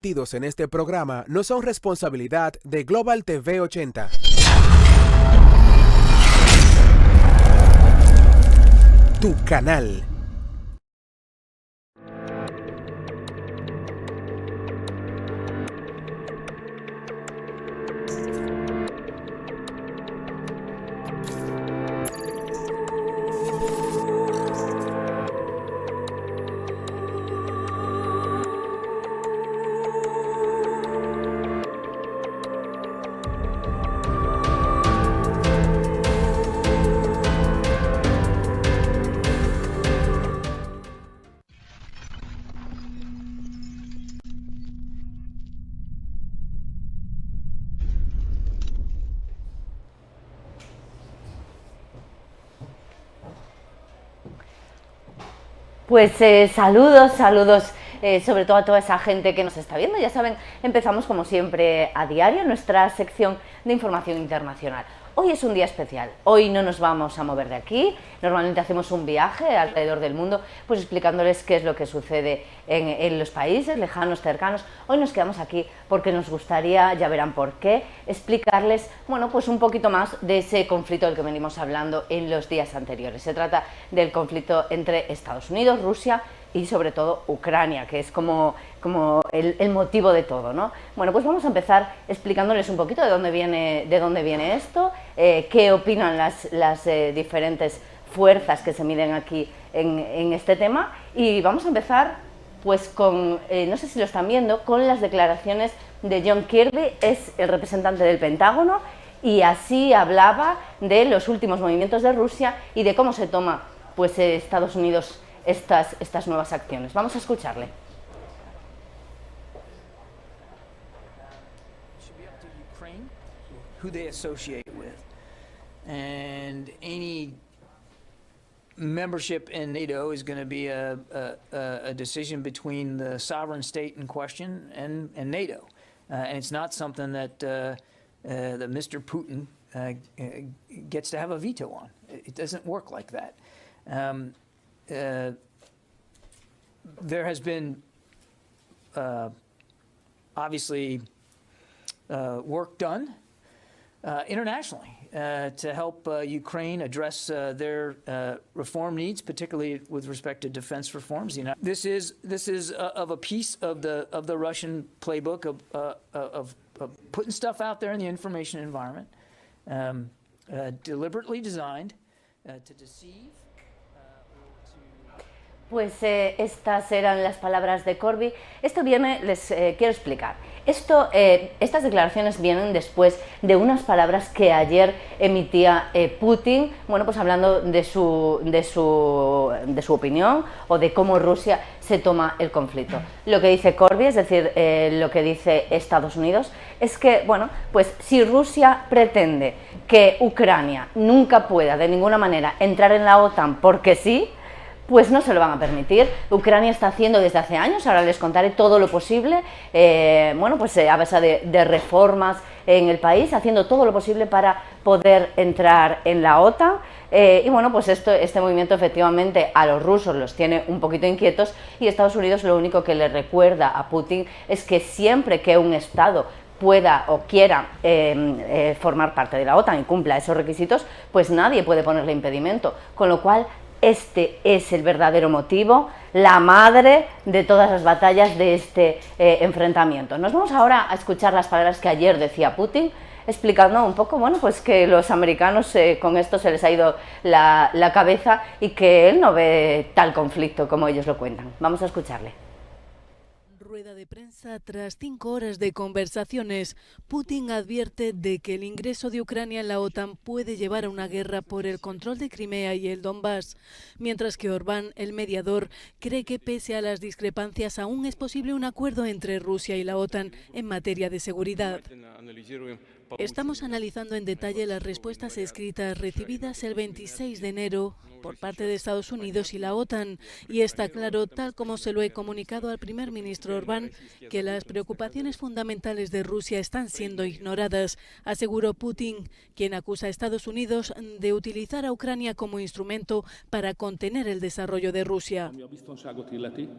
Emitidos en este programa no son responsabilidad de Global TV 80. Tu canal. Pues saludos, sobre todo a toda esa gente que nos está viendo. Ya saben, empezamos como siempre a diario nuestra sección de información internacional. Hoy es un día especial, hoy no nos vamos a mover de aquí, normalmente hacemos un viaje alrededor del mundo, pues explicándoles qué es lo que sucede en los países lejanos, cercanos. Hoy nos quedamos aquí porque nos gustaría, ya verán por qué, explicarles, bueno, pues un poquito más de ese conflicto del que venimos hablando en los días anteriores. Se trata del conflicto entre Estados Unidos, Rusia y sobre todo Ucrania, que es como el motivo de todo, ¿no? Bueno, pues vamos a empezar explicándoles un poquito de dónde viene esto, qué opinan las diferentes fuerzas que se miden aquí en este tema, y vamos a empezar pues con, no sé si lo están viendo, con las declaraciones de John Kirby, es el representante del Pentágono, y así hablaba de los últimos movimientos de Rusia y de cómo se toma pues Estados Unidos estas nuevas acciones. Vamos a escucharle. Who they associate with, and any membership in NATO is going to be a decision between the sovereign state in question and NATO, and it's not something that that Mr. Putin gets to have a veto on. It doesn't work like that. There has been obviously work done internationally to help Ukraine address their reform needs, particularly with respect to defense reforms. You know, this is of a piece of the Russian playbook of putting stuff out there in the information environment, deliberately designed to deceive. Pues estas eran las palabras de Kirby. Esto viene, les quiero explicar. Estas declaraciones vienen después de unas palabras que ayer emitía Putin, bueno, pues hablando de su opinión o de cómo Rusia se toma el conflicto. Lo que dice Kirby, es decir, lo que dice Estados Unidos, es que, bueno, pues si Rusia pretende que Ucrania nunca pueda de ninguna manera entrar en la OTAN porque sí, pues no se lo van a permitir. Ucrania está haciendo desde hace años, ahora les contaré todo lo posible, bueno, pues a base de reformas en el país, haciendo todo lo posible para poder entrar en la OTAN, y bueno, pues este movimiento efectivamente a los rusos los tiene un poquito inquietos, y Estados Unidos lo único que le recuerda a Putin es que siempre que un Estado pueda o quiera formar parte de la OTAN y cumpla esos requisitos, pues nadie puede ponerle impedimento, con lo cual este es el verdadero motivo, la madre de todas las batallas de este enfrentamiento. Nos vamos ahora a escuchar las palabras que ayer decía Putin, explicando un poco, bueno, pues que los americanos con esto se les ha ido la cabeza y que él no ve tal conflicto como ellos lo cuentan. Vamos a escucharle. Rueda de prensa tras 5 horas de conversaciones. Putin advierte de que el ingreso de Ucrania en la OTAN puede llevar a una guerra por el control de Crimea y el Donbass, mientras que Orbán, el mediador, cree que pese a las discrepancias aún es posible un acuerdo entre Rusia y la OTAN en materia de seguridad. Estamos analizando en detalle las respuestas escritas recibidas el 26 de enero por parte de Estados Unidos y la OTAN, y está claro, tal como se lo he comunicado al primer ministro Orbán, que las preocupaciones fundamentales de Rusia están siendo ignoradas, aseguró Putin, quien acusa a Estados Unidos de utilizar a Ucrania como instrumento para contener el desarrollo de Rusia.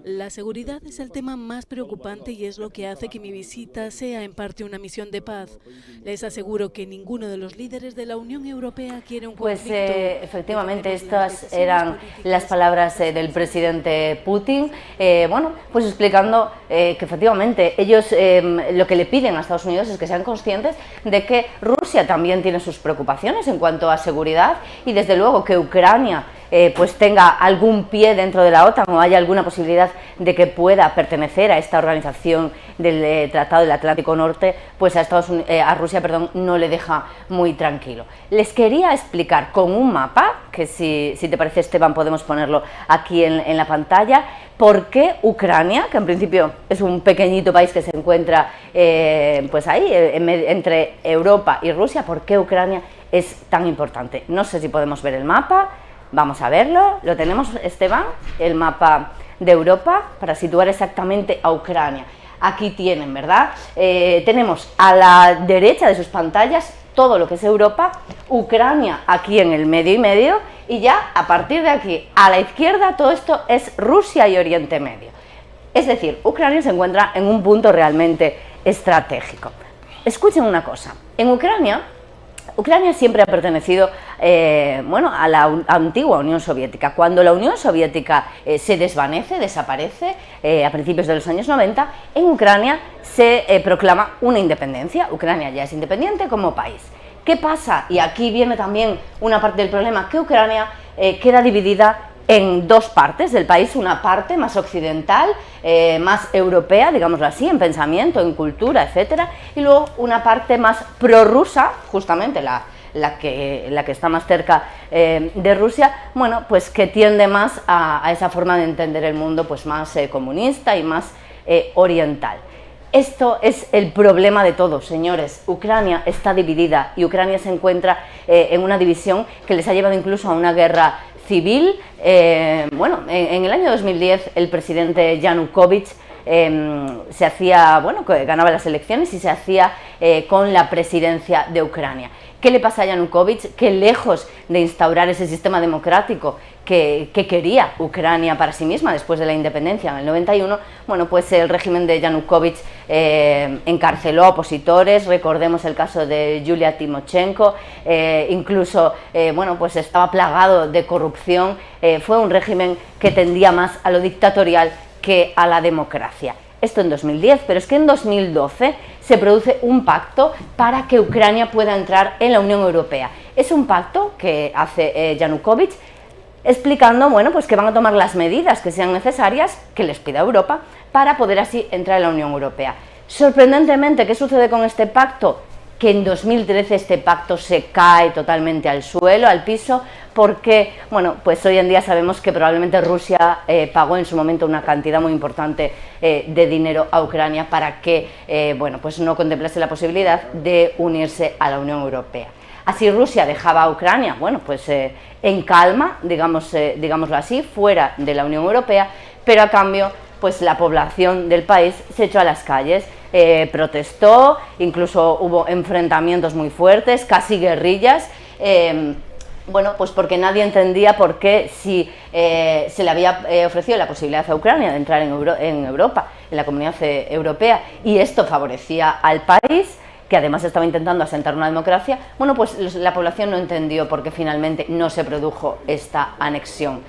La seguridad es el tema más preocupante y es lo que hace que mi visita sea en parte una misión de paz. Les aseguro que ninguno de los líderes de la Unión Europea quiere un conflicto. Pues efectivamente estas eran las palabras del presidente Putin, bueno, pues explicando que efectivamente ellos lo que le piden a Estados Unidos es que sean conscientes de que Rusia también tiene sus preocupaciones en cuanto a seguridad y desde luego que Ucrania pues tenga algún pie dentro de la OTAN o haya alguna posibilidad de que pueda pertenecer a esta organización del Tratado del Atlántico Norte, pues a Rusia, no le deja muy tranquilo. Les quería explicar con un mapa, que si te parece, Esteban, podemos ponerlo aquí en la pantalla, por qué Ucrania, que en principio es un pequeñito país que se encuentra pues ahí, entre Europa y Rusia, por qué Ucrania es tan importante. No sé si podemos ver el mapa. Vamos a verlo, lo tenemos, Esteban, el mapa de Europa para situar exactamente a Ucrania. Aquí tienen, ¿verdad? Tenemos a la derecha de sus pantallas todo lo que es Europa, Ucrania aquí en el medio y medio, y ya a partir de aquí a la izquierda todo esto es Rusia y Oriente Medio. Es decir, Ucrania se encuentra en un punto realmente estratégico. Escuchen una cosa, en Ucrania siempre ha pertenecido a la antigua Unión Soviética. Cuando la Unión Soviética se desvanece, desaparece, a principios de los años 90, en Ucrania se proclama una independencia. Ucrania ya es independiente como país. ¿Qué pasa? Y aquí viene también una parte del problema, que Ucrania queda dividida en dos partes del país, una parte más occidental, más europea, digámoslo así, en pensamiento, en cultura, etcétera, y luego una parte más prorrusa, justamente la que está más cerca de Rusia, bueno, pues que tiende más a esa forma de entender el mundo, pues más comunista y más oriental. Esto es el problema de todos, señores. Ucrania está dividida y Ucrania se encuentra en una división que les ha llevado incluso a una guerra civil. En el año 2010 el presidente Yanukovych ganaba las elecciones y se hacía con la presidencia de Ucrania. ¿Qué le pasa a Yanukovych? Que lejos de instaurar ese sistema democrático que quería Ucrania para sí misma después de la independencia en el 91, bueno, pues el régimen de Yanukovych encarceló a opositores. Recordemos el caso de Yulia Tymoshenko, incluso pues estaba plagado de corrupción. Fue un régimen que tendía más a lo dictatorial que a la democracia. Esto en 2010, pero es que en 2012 se produce un pacto para que Ucrania pueda entrar en la Unión Europea. Es un pacto que hace Yanukovych explicando, bueno, pues que van a tomar las medidas que sean necesarias, que les pida Europa, para poder así entrar en la Unión Europea. Sorprendentemente, ¿qué sucede con este pacto? Que en 2013 este pacto se cae totalmente al suelo, al piso, porque, bueno, pues hoy en día sabemos que probablemente Rusia pagó en su momento una cantidad muy importante de dinero a Ucrania para que, pues no contemplase la posibilidad de unirse a la Unión Europea. Así Rusia dejaba a Ucrania, bueno, pues en calma, digámoslo así, fuera de la Unión Europea, pero a cambio, pues la población del país se echó a las calles, protestó, incluso hubo enfrentamientos muy fuertes, casi guerrillas, pues porque nadie entendía por qué si se le había ofrecido la posibilidad a Ucrania de entrar en Europa, en la Comunidad Europea, y esto favorecía al país, que además estaba intentando asentar una democracia, bueno, pues la población no entendió por qué finalmente no se produjo esta anexión.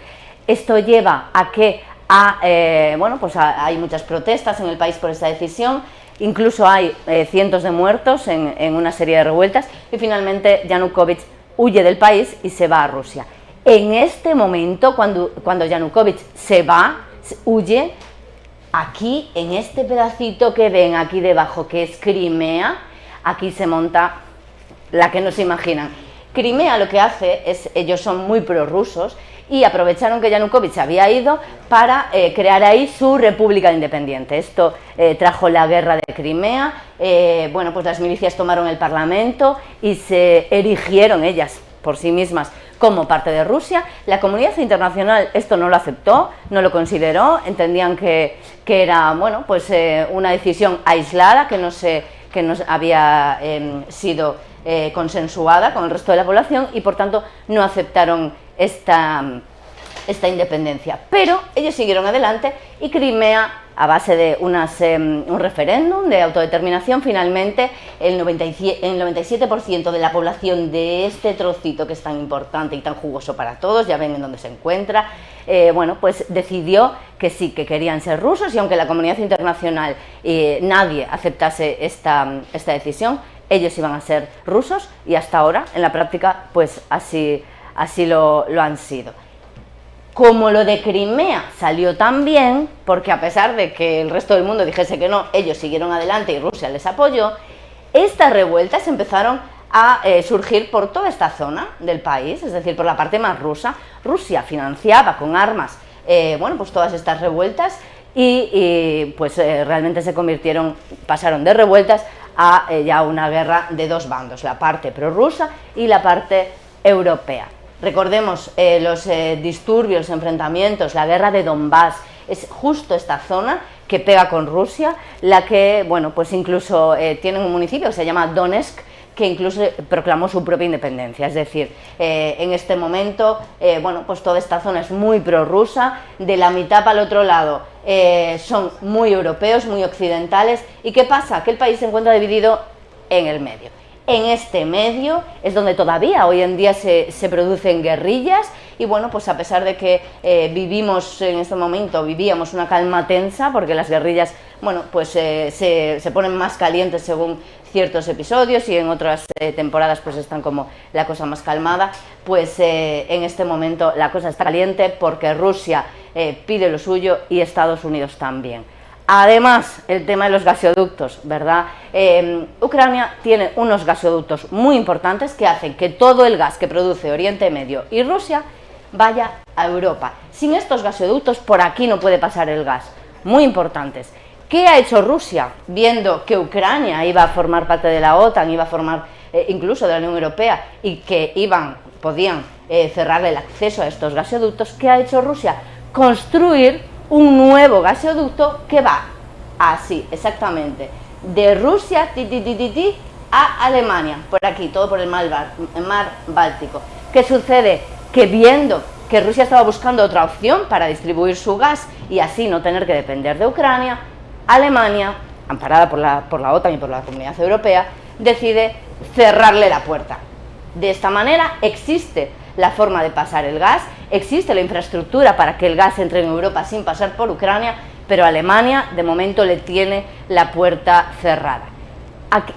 Esto lleva a que hay muchas protestas en el país por esta decisión, incluso hay cientos de muertos en una serie de revueltas, y finalmente Yanukovych huye del país y se va a Rusia. En este momento, cuando Yanukovych se va, huye, aquí en este pedacito que ven aquí debajo, que es Crimea, aquí se monta la que no se imaginan. Crimea lo que hace es, ellos son muy prorrusos y aprovecharon que Yanukovych había ido para crear ahí su república independiente. Esto trajo la guerra de Crimea, bueno, pues las milicias tomaron el parlamento y se erigieron ellas por sí mismas como parte de Rusia. La comunidad internacional esto no lo aceptó, no lo consideró, entendían que era, bueno, pues una decisión aislada, que no había sido consensuada con el resto de la población y por tanto no aceptaron esta independencia. Pero ellos siguieron adelante y Crimea, a base de un referéndum de autodeterminación, finalmente el 97% de la población de este trocito que es tan importante y tan jugoso para todos, ya ven en dónde se encuentra, bueno, pues decidió que sí, que querían ser rusos, y aunque la comunidad internacional nadie aceptase esta decisión, ellos iban a ser rusos y hasta ahora, en la práctica, pues así lo han sido. Como lo de Crimea salió tan bien, porque a pesar de que el resto del mundo dijese que no, ellos siguieron adelante y Rusia les apoyó, estas revueltas empezaron a surgir por toda esta zona del país, es decir, por la parte más rusa. Rusia financiaba con armas, bueno, pues todas estas revueltas y pues realmente pasaron de revueltas a ya una guerra de dos bandos, la parte prorrusa y la parte europea. Recordemos los disturbios, enfrentamientos, la guerra de Donbass, es justo esta zona que pega con Rusia, la que, bueno, pues incluso tiene un municipio que se llama Donetsk, que incluso proclamó su propia independencia, es decir, en este momento, bueno, pues toda esta zona es muy prorrusa, de la mitad para el otro lado son muy europeos, muy occidentales, ¿y qué pasa? Que el país se encuentra dividido en el medio. En este medio es donde todavía hoy en día se producen guerrillas y bueno, pues a pesar de que vivíamos una calma tensa, porque las guerrillas, bueno, pues se ponen más calientes según ciertos episodios y en otras temporadas pues están como la cosa más calmada, pues en este momento la cosa está caliente porque Rusia pide lo suyo y Estados Unidos también. Además, el tema de los gasoductos, ¿verdad? Ucrania tiene unos gasoductos muy importantes que hacen que todo el gas que produce Oriente Medio y Rusia vaya a Europa. Sin estos gasoductos, por aquí no puede pasar el gas. Muy importantes. ¿Qué ha hecho Rusia? Viendo que Ucrania iba a formar parte de la OTAN, iba a formar incluso de la Unión Europea y que podían cerrarle el acceso a estos gasoductos, ¿qué ha hecho Rusia? Construir un nuevo gasoducto que va así, exactamente, de Rusia a Alemania, por aquí, todo por el mar Báltico. ¿Qué sucede? Que viendo que Rusia estaba buscando otra opción para distribuir su gas y así no tener que depender de Ucrania, Alemania, amparada por la OTAN y por la Comunidad Europea, decide cerrarle la puerta. De esta manera existe la forma de pasar el gas, existe la infraestructura para que el gas entre en Europa sin pasar por Ucrania, pero Alemania de momento le tiene la puerta cerrada.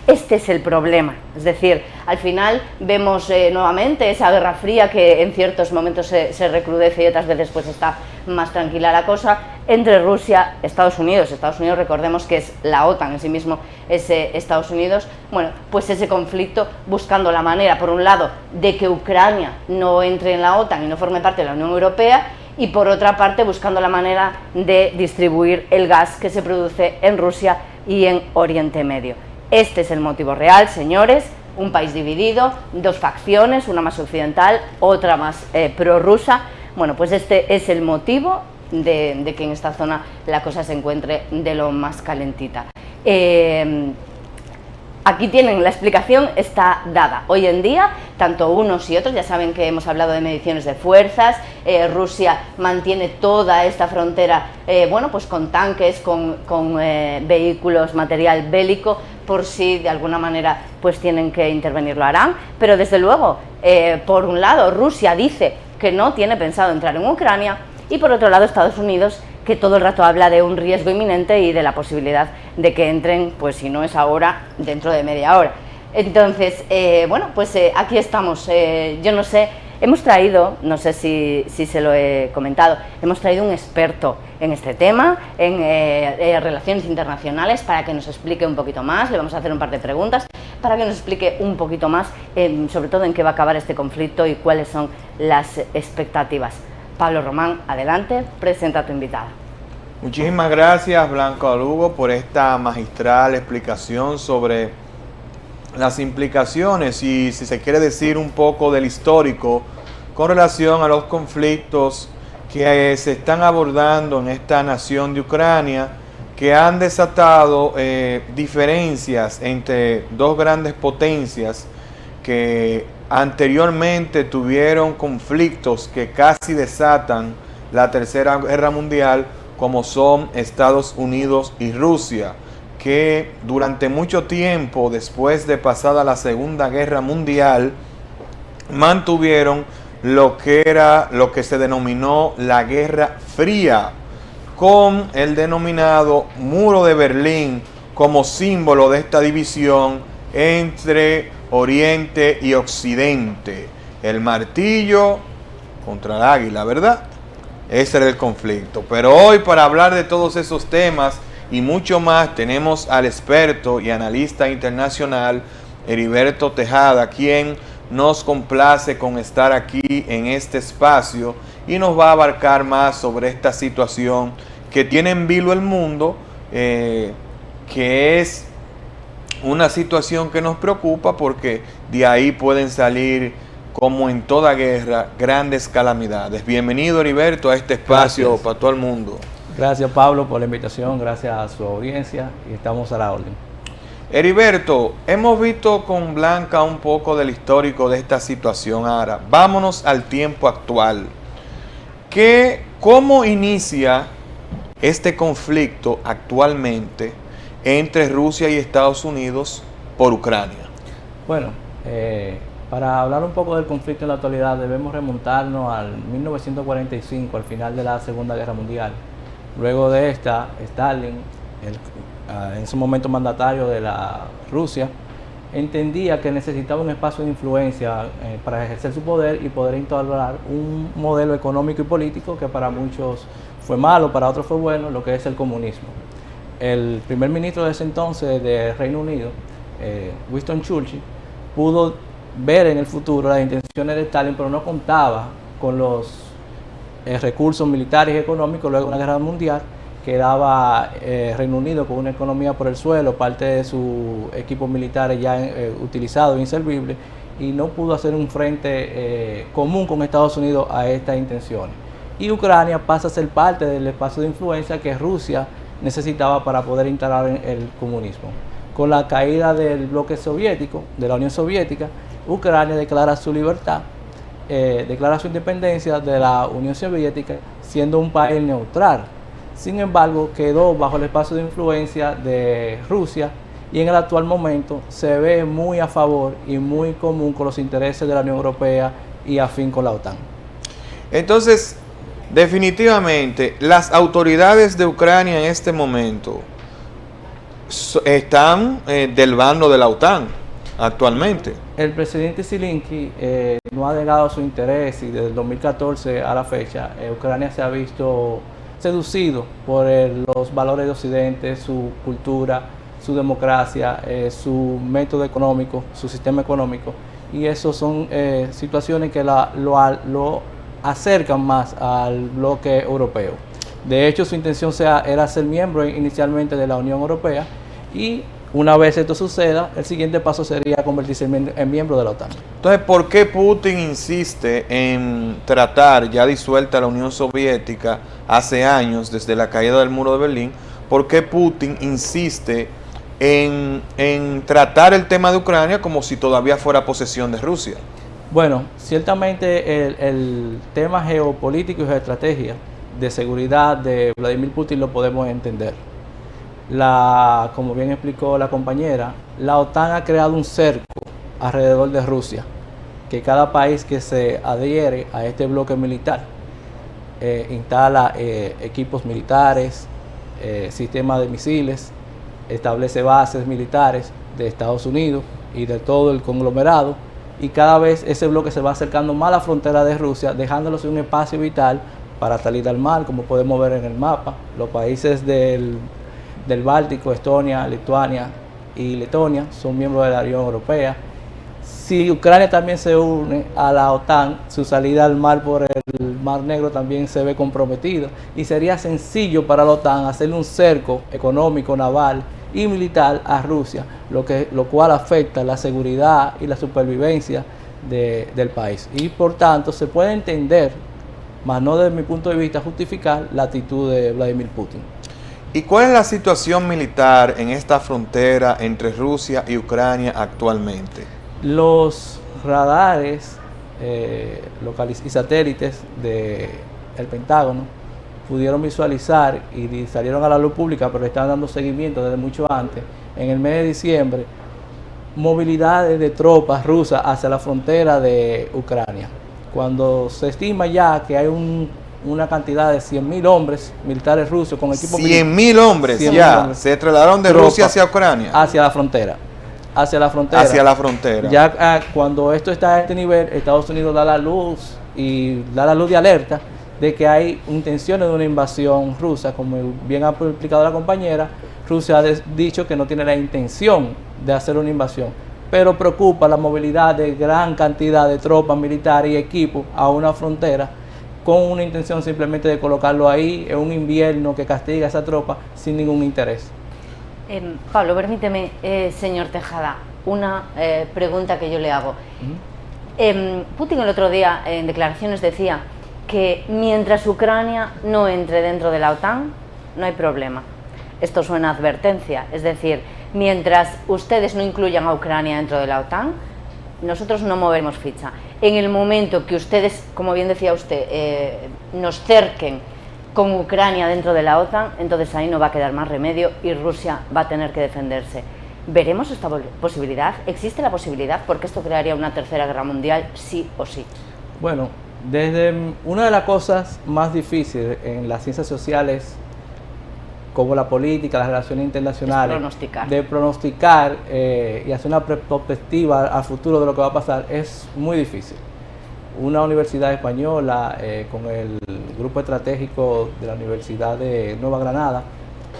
Este es el problema, es decir, al final vemos nuevamente esa guerra fría que en ciertos momentos se recrudece y otras veces pues está más tranquila la cosa, entre Rusia y Estados Unidos. Estados Unidos, recordemos que es la OTAN en sí mismo, es Estados Unidos, bueno, pues ese conflicto buscando la manera, por un lado, de que Ucrania no entre en la OTAN y no forme parte de la Unión Europea, y por otra parte buscando la manera de distribuir el gas que se produce en Rusia y en Oriente Medio. Este es el motivo real, señores, un país dividido, dos facciones, una más occidental, otra más prorrusa. Bueno, pues este es el motivo de que en esta zona la cosa se encuentre de lo más calentita. Aquí tienen, la explicación está dada. Hoy en día, tanto unos y otros, ya saben que hemos hablado de mediciones de fuerzas, Rusia mantiene toda esta frontera, bueno, pues con tanques, con vehículos, material bélico, por si de alguna manera pues tienen que intervenir, lo harán, pero desde luego, por un lado, Rusia dice que no tiene pensado entrar en Ucrania, y por otro lado Estados Unidos, que todo el rato habla de un riesgo inminente y de la posibilidad de que entren, pues si no es ahora, dentro de media hora. Entonces, bueno, pues aquí estamos. Yo no sé, hemos traído, no sé si se lo he comentado, hemos traído un experto en este tema, en relaciones internacionales, para que nos explique un poquito más. Le vamos a hacer un par de preguntas para que nos explique un poquito más, sobre todo en qué va a acabar este conflicto y cuáles son las expectativas. Pablo Román, adelante, presenta a tu invitada. Muchísimas gracias, Blanca Lugo, por esta magistral explicación sobre las implicaciones y, si se quiere decir, un poco del histórico con relación a los conflictos que se están abordando en esta nación de Ucrania, que han desatado diferencias entre dos grandes potencias que anteriormente tuvieron conflictos que casi desatan la Tercera Guerra Mundial, como son Estados Unidos y Rusia, que durante mucho tiempo, después de pasada la Segunda Guerra Mundial, mantuvieron lo que se denominó la Guerra Fría, con el denominado Muro de Berlín como símbolo de esta división entre Oriente y Occidente. El martillo contra el águila, ¿verdad? Ese era el conflicto. Pero hoy, para hablar de todos esos temas y mucho más, tenemos al experto y analista internacional Heriberto Tejada, quien nos complace con estar aquí en este espacio y nos va a abarcar más sobre esta situación que tiene en vilo el mundo, que es una situación que nos preocupa porque de ahí pueden salir, como en toda guerra, grandes calamidades. Bienvenido, Heriberto, a este espacio. Gracias. Para todo el mundo. Gracias, Pablo, por la invitación, gracias a su audiencia y estamos a la orden. Heriberto, hemos visto con Blanca un poco del histórico de esta situación. Ahora, vámonos al tiempo actual. ¿Cómo inicia este conflicto actualmente entre Rusia y Estados Unidos por Ucrania? Bueno, para hablar un poco del conflicto en la actualidad debemos remontarnos al 1945, al final de la Segunda Guerra Mundial. Luego de esta, Stalin, en ese momento mandatario de la Rusia, entendía que necesitaba un espacio de influencia para ejercer su poder y poder instaurar un modelo económico y político que para muchos fue malo, para otros fue bueno, lo que es el comunismo. El primer ministro de ese entonces del Reino Unido, Winston Churchill, pudo ver en el futuro las intenciones de Stalin, pero no contaba con los recursos militares y económicos luego de una guerra mundial. Quedaba Reino Unido con una economía por el suelo, parte de sus equipos militares ya utilizados, inservibles, y no pudo hacer un frente común con Estados Unidos a estas intenciones. Y Ucrania pasa a ser parte del espacio de influencia que Rusia necesitaba para poder instalar el comunismo. Con la caída del bloque soviético, de la Unión Soviética, Ucrania declara su libertad, declara su independencia de la Unión Soviética, siendo un país neutral. Sin embargo, quedó bajo el espacio de influencia de Rusia y en el actual momento se ve muy a favor y muy común con los intereses de la Unión Europea y afín con la OTAN. Entonces, definitivamente, las autoridades de Ucrania en este momento están del bando de la OTAN actualmente. El presidente Zelensky no ha negado su interés y desde el 2014 a la fecha, Ucrania se ha visto seducido por los valores de Occidente, su cultura, su democracia, su método económico, su sistema económico, y eso son situaciones que lo acercan más al bloque europeo. De hecho, su intención era ser miembro inicialmente de la Unión Europea y una vez esto suceda, el siguiente paso sería convertirse en miembro de la OTAN. Entonces, ¿por qué Putin insiste en tratar, ya disuelta la Unión Soviética hace años, desde la caída del muro de Berlín, por qué Putin insiste en tratar el tema de Ucrania como si todavía fuera posesión de Rusia? Bueno, ciertamente el tema geopolítico y geoestrategia de seguridad de Vladimir Putin lo podemos entender. Como bien explicó la compañera, la OTAN ha creado un cerco alrededor de Rusia, que cada país que se adhiere a este bloque militar instala equipos militares, sistemas de misiles, establece bases militares de Estados Unidos y de todo el conglomerado, y cada vez ese bloque se va acercando más a la frontera de Rusia, dejándolo sin un espacio vital para salir al mar, como podemos ver en el mapa. Los países del Báltico, Estonia, Lituania y Letonia son miembros de la Unión Si Ucrania también se une a la OTAN, su salida al mar por el Mar Negro también se ve comprometido y sería sencillo para la OTAN hacerle un cerco económico, naval y militar a Rusia, lo cual afecta la seguridad y la supervivencia del país. Y por tanto se puede entender, más no desde mi punto de vista justificar, la actitud de Vladimir Putin. ¿Y cuál es la situación militar en esta frontera entre Rusia y Ucrania actualmente? Los radares y satélites del Pentágono pudieron visualizar y salieron a la luz pública, pero estaban dando seguimiento desde mucho antes, en el mes de diciembre, movilidades de tropas rusas hacia la frontera de Ucrania. Cuando se estima ya que hay una cantidad de 100.000 hombres militares rusos con equipo militar. 100.000 hombres 100.000 ya hombres. se trasladaron de Rusia hacia Ucrania. Hacia la frontera. Hacia la frontera. Ya cuando esto está a este nivel, Estados Unidos da la luz de alerta de que hay intenciones de una invasión rusa. Como bien ha explicado la compañera, Rusia ha dicho que no tiene la intención de hacer una invasión, pero preocupa la movilidad de gran cantidad de tropas militares y equipos a una frontera con una intención simplemente de colocarlo ahí en un invierno que castiga a esa tropa sin ningún interés. Pablo, permíteme, señor Tejada, una pregunta que yo le hago. Putin el otro día en declaraciones decía que mientras Ucrania no entre dentro de la OTAN, no hay problema. Esto suena a advertencia, es decir, mientras ustedes no incluyan a Ucrania dentro de la OTAN, nosotros no moveremos ficha. En el momento que ustedes, como bien decía usted, nos cerquen con Ucrania dentro de la OTAN, entonces ahí no va a quedar más remedio y Rusia va a tener que defenderse. ¿Veremos esta posibilidad? ¿Existe la posibilidad? Porque esto crearía una tercera guerra mundial, sí o sí. Bueno, desde una de las cosas más difíciles en las ciencias sociales, como la política, las relaciones internacionales, de pronosticar y hacer una perspectiva al futuro de lo que va a pasar, es muy difícil. Una universidad española con el grupo estratégico de la Universidad de Nueva Granada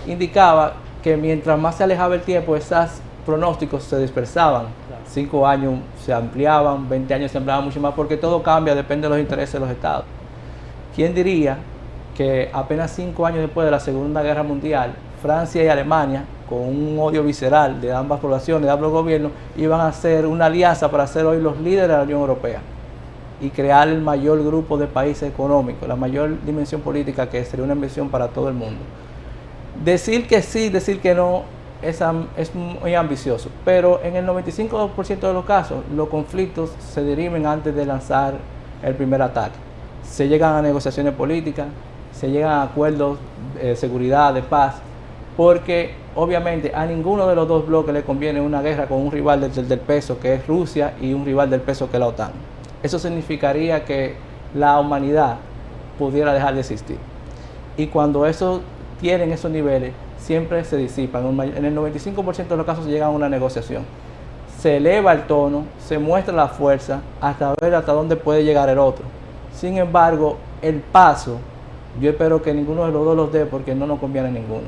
indicaba que mientras más se alejaba el tiempo, esos pronósticos se dispersaban. 5 años se ampliaban, 20 años se ampliaban mucho más, porque todo cambia, depende de los intereses de los estados. ¿Quién diría que apenas 5 años después de la Segunda Guerra Mundial, Francia y Alemania, con un odio visceral de ambas poblaciones, de ambos gobiernos, iban a hacer una alianza para ser hoy los líderes de la Unión Europea y crear el mayor grupo de países económicos, la mayor dimensión política, que sería una inversión para todo el mundo? Decir que sí, decir que no, es muy ambicioso, pero en el 95% de los casos, los conflictos se dirimen antes de lanzar el primer ataque. Se llegan a negociaciones políticas, se llegan a acuerdos de seguridad, de paz, porque obviamente a ninguno de los dos bloques le conviene una guerra con un rival del peso que es Rusia y un rival del peso que es la OTAN. Eso significaría que la humanidad pudiera dejar de existir. Y cuando eso tienen esos niveles, siempre se disipan. En el 95% de los casos se llega a una negociación. Se eleva el tono, se muestra la fuerza hasta ver hasta dónde puede llegar el otro. Sin embargo, el paso, yo espero que ninguno de los dos los dé, porque no nos conviene a ninguno.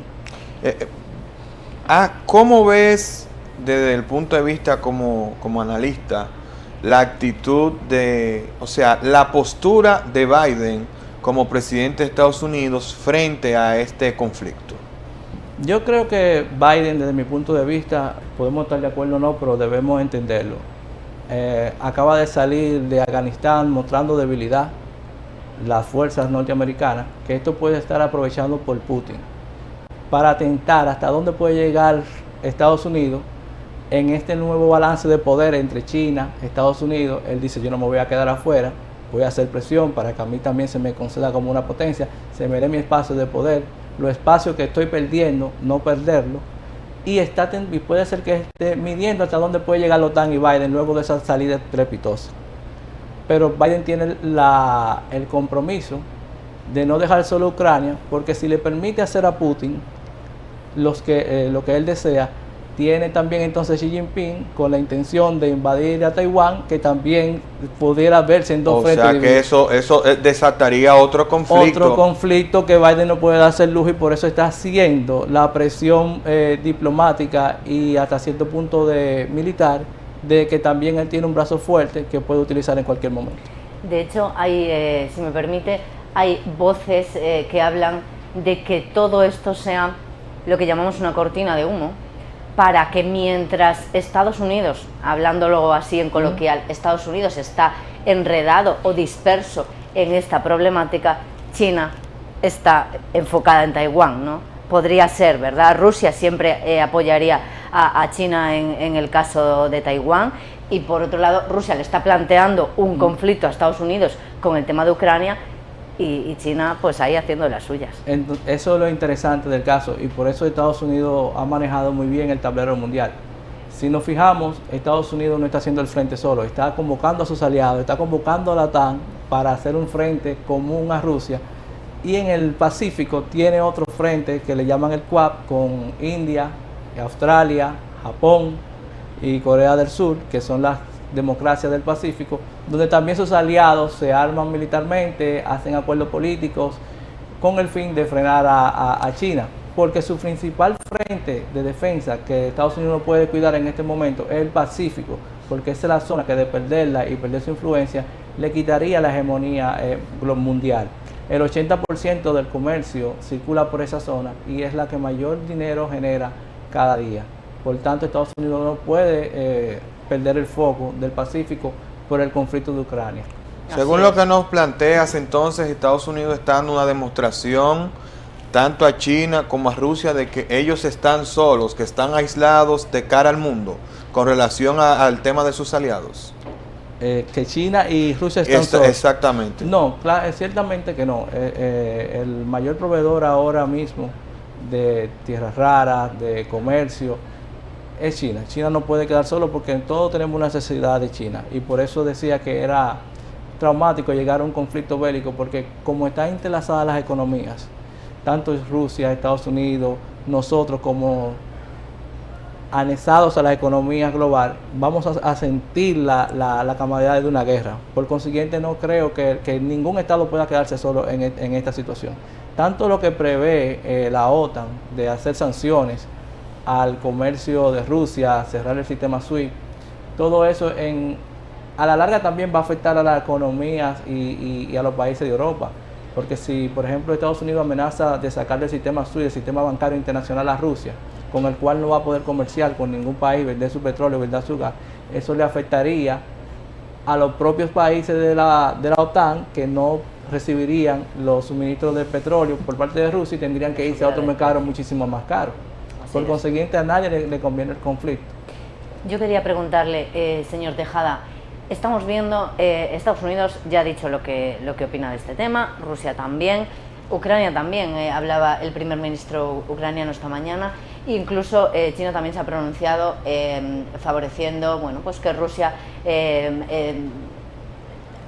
¿Cómo ves desde el punto de vista como analista la actitud la postura de Biden como presidente de Estados Unidos frente a este conflicto? Yo creo que Biden, desde mi punto de vista, podemos estar de acuerdo o no, pero debemos entenderlo. Acaba de salir de Afganistán mostrando debilidad las fuerzas norteamericanas, que esto puede estar aprovechando por Putin para atentar hasta dónde puede llegar Estados Unidos en este nuevo balance de poder entre China y Estados Unidos. Él dice: yo no me voy a quedar afuera, voy a hacer presión para que a mí también se me conceda como una potencia, se me dé mi espacio de poder, los espacios que estoy perdiendo, no perderlo, y puede ser que esté midiendo hasta dónde puede llegar la OTAN y Biden luego de esa salida estrepitosa. Pero Biden tiene el compromiso de no dejar solo Ucrania, porque si le permite hacer a Putin lo que él desea, tiene también entonces Xi Jinping con la intención de invadir a Taiwán, que también pudiera verse en dos frentes. O sea que eso desataría otro conflicto. Otro conflicto que Biden no puede darse el lujo, y por eso está haciendo la presión diplomática y hasta cierto punto militar, de que también él tiene un brazo fuerte que puede utilizar en cualquier momento. De hecho, hay, si me permite, hay voces que hablan de que todo esto sea lo que llamamos una cortina de humo, para que mientras Estados Unidos, hablándolo así en coloquial, Estados Unidos está enredado o disperso en esta problemática, China está enfocada en Taiwán, ¿no? Podría ser, ¿verdad? Rusia siempre apoyaría a China en el caso de Taiwán, y por otro lado Rusia le está planteando un conflicto a Estados Unidos con el tema de Ucrania, y China pues ahí haciendo las suyas. Eso es lo interesante del caso, y por eso Estados Unidos ha manejado muy bien el tablero mundial. Si nos fijamos, Estados Unidos no está haciendo el frente solo, está convocando a sus aliados, está convocando a la OTAN para hacer un frente común a Rusia, y en el Pacífico tiene otro frente que le llaman el Quad, con India, Australia, Japón y Corea del Sur, que son las democracias del Pacífico, donde también sus aliados se arman militarmente, hacen acuerdos políticos con el fin de frenar a China, porque su principal frente de defensa que Estados Unidos no puede cuidar en este momento es el Pacífico, porque esa es la zona que de perderla y perder su influencia le quitaría la hegemonía mundial. El 80% del comercio circula por esa zona y es la que mayor dinero genera cada día. Por tanto, Estados Unidos no puede perder el foco del Pacífico por el conflicto de Ucrania. Según lo que nos planteas, entonces Estados Unidos está dando una demostración tanto a China como a Rusia de que ellos están solos, que están aislados de cara al mundo con relación al tema de sus aliados. Que China y Rusia están solos. Exactamente. No, ciertamente que no. El mayor proveedor ahora mismo de tierras raras, de comercio, es China. China no puede quedar solo porque en todo tenemos una necesidad de China, y por eso decía que era traumático llegar a un conflicto bélico, porque como están entrelazadas las economías, tanto Rusia, Estados Unidos, nosotros como anexados a la economía global, vamos a sentir la camaradería de una guerra. Por consiguiente, no creo que ningún Estado pueda quedarse solo en esta situación. Tanto lo que prevé la OTAN de hacer sanciones al comercio de Rusia, cerrar el sistema SWIFT, todo eso a la larga también va a afectar a las economías y a los países de Europa. Porque si, por ejemplo, Estados Unidos amenaza de sacar del sistema SWIFT, el sistema bancario internacional, a Rusia, con el cual no va a poder comerciar con ningún país, vender su petróleo, vender su gas, eso le afectaría a los propios países de la OTAN, que no recibirían los suministros de petróleo por parte de Rusia y tendrían que irse a otro mercado muchísimo más caro. Por consiguiente, a nadie le conviene el conflicto. Yo quería preguntarle, señor Tejada, estamos viendo, Estados Unidos ya ha dicho lo que opina de este tema, Rusia también, Ucrania también, hablaba el primer ministro ucraniano esta mañana, incluso China también se ha pronunciado favoreciendo, bueno, pues que Rusia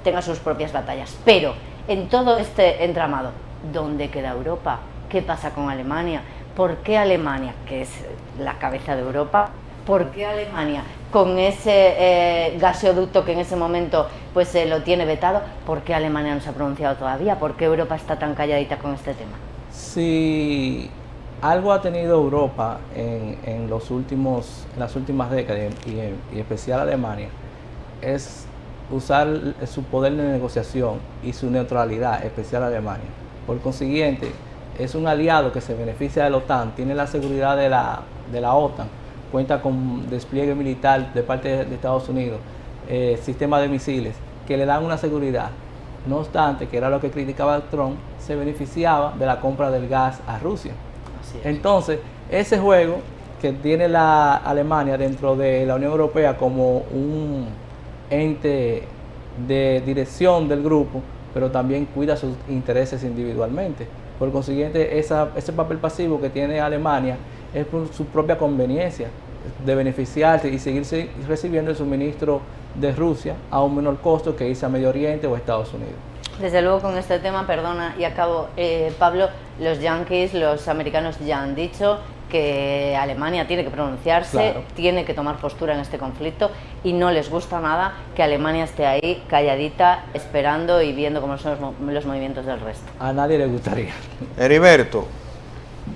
tenga sus propias batallas. Pero en todo este entramado, ¿dónde queda Europa? ¿Qué pasa con Alemania? ¿Por qué Alemania, que es la cabeza de Europa, por qué Alemania, con ese gasoducto que en ese momento pues lo tiene vetado, por qué Alemania no se ha pronunciado todavía? ¿Por qué Europa está tan calladita con este tema? Si algo ha tenido Europa en las últimas décadas, y en especial Alemania, es usar su poder de negociación y su neutralidad, especial Alemania. Por consiguiente, es un aliado que se beneficia de la OTAN, tiene la seguridad de la OTAN, cuenta con despliegue militar de parte de Estados Unidos, sistema de misiles que le dan una seguridad. No obstante, que era lo que criticaba Trump, se beneficiaba de la compra del gas a Rusia. Entonces, ese juego que tiene la Alemania dentro de la Unión Europea como un ente de dirección del grupo, pero también cuida sus intereses individualmente. Por consiguiente, ese papel pasivo que tiene Alemania es por su propia conveniencia de beneficiarse y seguir recibiendo el suministro de Rusia a un menor costo que irse a Medio Oriente o a Estados Unidos. Desde luego, con este tema, perdona y acabo, Pablo, los yanquis, los americanos ya han dicho que Alemania tiene que pronunciarse, claro, tiene que tomar postura en este conflicto, y no les gusta nada que Alemania esté ahí calladita, esperando y viendo cómo son los movimientos del resto. A nadie le gustaría. Heriberto,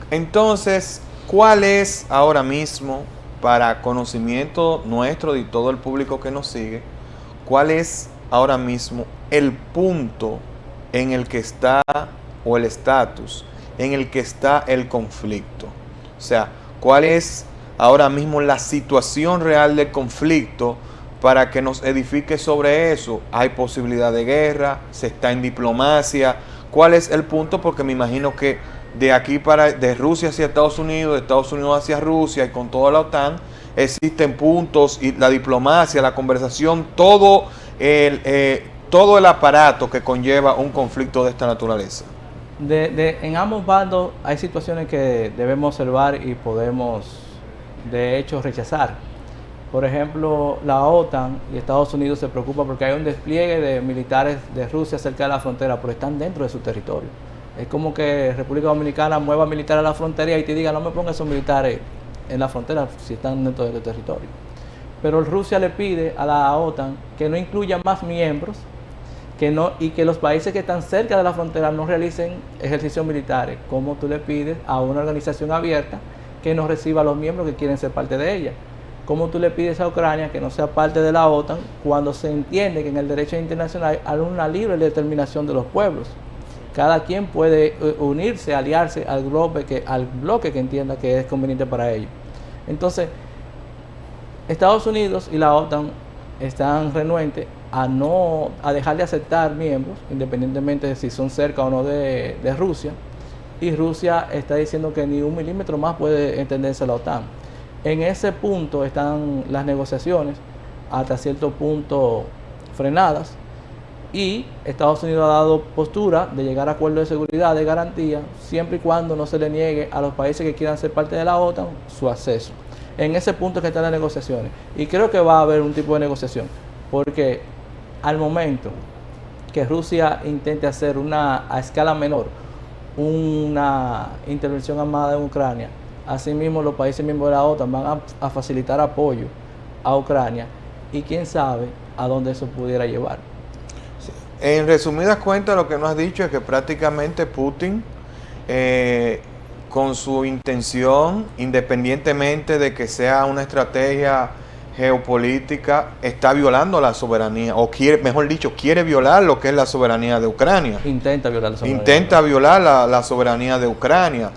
entonces, ¿cuál es ahora mismo, para conocimiento nuestro y todo el público que nos sigue, cuál es ahora mismo el punto en el que está, o el estatus en el que está el conflicto? O sea, ¿cuál es ahora mismo la situación real del conflicto para que nos edifique sobre eso? ¿Hay posibilidad de guerra? ¿Se está en diplomacia? ¿Cuál es el punto? Porque me imagino que de Rusia hacia Estados Unidos, de Estados Unidos hacia Rusia y con toda la OTAN, existen puntos y la diplomacia, la conversación, todo el aparato que conlleva un conflicto de esta naturaleza. En ambos bandos hay situaciones que debemos observar y podemos, de hecho, rechazar. Por ejemplo, la OTAN y Estados Unidos se preocupan porque hay un despliegue de militares de Rusia cerca de la frontera, pero están dentro de su territorio. Es como que República Dominicana mueva militares a la frontera y te diga, no me pongas esos militares en la frontera si están dentro de tu territorio. Pero Rusia le pide a la OTAN que no incluya más miembros, y que los países que están cerca de la frontera no realicen ejercicios militares, como tú le pides a una organización abierta que no reciba a los miembros que quieren ser parte de ella. Como tú le pides a Ucrania que no sea parte de la OTAN cuando se entiende que en el derecho internacional hay una libre determinación de los pueblos. Cada quien puede unirse, aliarse al bloque que entienda que es conveniente para ellos. Entonces, Estados Unidos y la OTAN están renuentes a dejar de aceptar miembros, independientemente de si son cerca o no de Rusia, y Rusia está diciendo que ni un milímetro más puede entenderse la OTAN. En ese punto están las negociaciones, hasta cierto punto frenadas, y Estados Unidos ha dado postura de llegar a acuerdos de seguridad, de garantía, siempre y cuando no se le niegue a los países que quieran ser parte de la OTAN su acceso. En ese punto que están las negociaciones, y creo que va a haber un tipo de negociación, porque al momento que Rusia intente hacer a escala menor una intervención armada en Ucrania, asimismo los países miembros de la OTAN van a facilitar apoyo a Ucrania, y quién sabe a dónde eso pudiera llevar. En resumidas cuentas, lo que nos has dicho es que prácticamente Putin, con su intención, independientemente de que sea una estrategia geopolítica, está violando la soberanía, o quiere violar lo que es la soberanía de Ucrania. Intenta violar la soberanía. Intenta violar la soberanía de Ucrania.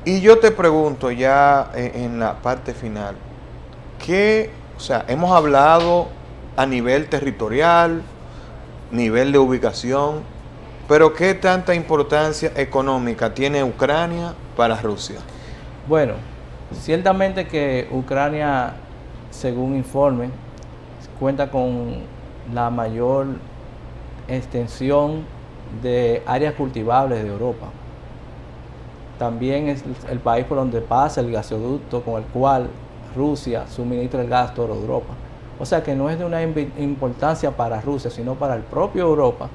Y yo te pregunto ya en la parte final, hemos hablado a nivel territorial, nivel de ubicación, pero ¿qué tanta importancia económica tiene Ucrania para Rusia? Bueno, ciertamente que Ucrania, según informe, cuenta con la mayor extensión de áreas cultivables de Europa. También es el país por donde pasa el gasoducto con el cual Rusia suministra el gas a toda Europa. O sea que no es de una importancia para Rusia, sino para el propio Europa,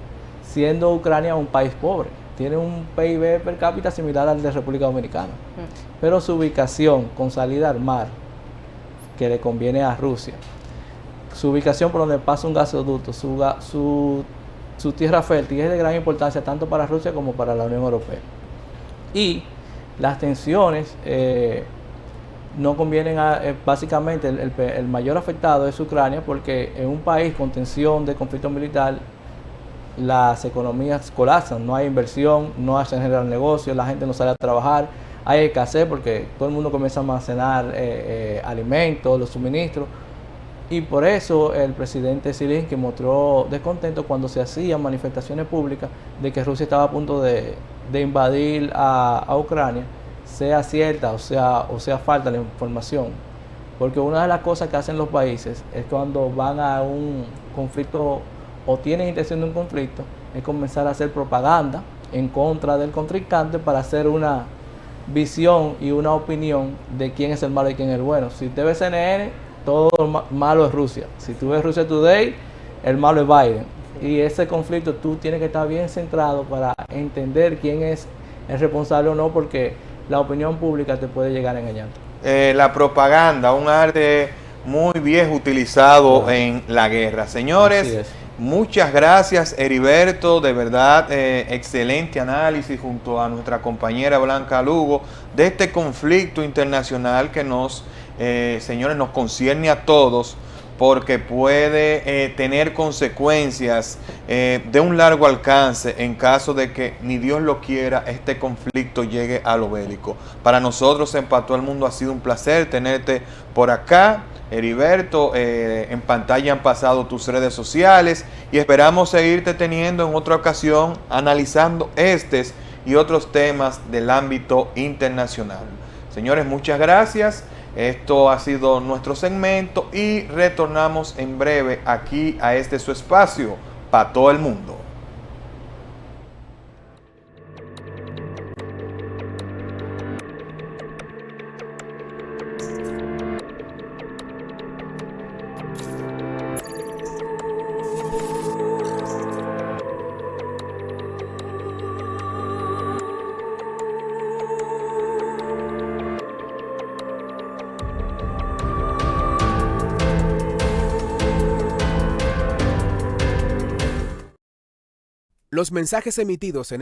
siendo Ucrania un país pobre. Tiene un PIB per cápita similar al de República Dominicana. Pero su ubicación con salida al mar, que le conviene a Rusia, su ubicación por donde pasa un gasoducto, su tierra fértil, es de gran importancia tanto para Rusia como para la Unión Europea. Y las tensiones no convienen básicamente el mayor afectado es Ucrania, porque en un país con tensión de conflicto militar las economías colapsan, no hay inversión, no se generan negocios, la gente no sale a trabajar, hay escasez porque todo el mundo comienza a almacenar alimentos, los suministros, y por eso el presidente Zelensky mostró descontento cuando se hacían manifestaciones públicas de que Rusia estaba a punto de invadir a Ucrania, sea cierta o sea falta la información, porque una de las cosas que hacen los países es cuando van a un conflicto o tienen intención de un conflicto, es comenzar a hacer propaganda en contra del contrincante para hacer una visión y una opinión de quién es el malo y quién es el bueno. Si usted ve CNN, todo malo es Rusia. Si tú ves Russia Today, el malo es Biden. Y ese conflicto tú tienes que estar bien centrado para entender quién es el responsable o no, porque la opinión pública te puede llegar a engañar. La propaganda, un arte muy viejo utilizado en la guerra. Señores, muchas gracias, Heriberto, de verdad, excelente análisis junto a nuestra compañera Blanca Lugo de este conflicto internacional que señores, nos concierne a todos, porque puede tener consecuencias de un largo alcance en caso de que, ni Dios lo quiera, este conflicto llegue a lo bélico. Para nosotros en Pa' Todo el Mundo ha sido un placer tenerte por acá. Heriberto, en pantalla han pasado tus redes sociales y esperamos seguirte teniendo en otra ocasión analizando estos y otros temas del ámbito internacional. Señores, muchas gracias. Esto ha sido nuestro segmento y retornamos en breve aquí a este su espacio, Pa' Todo el Mundo. Los mensajes emitidos en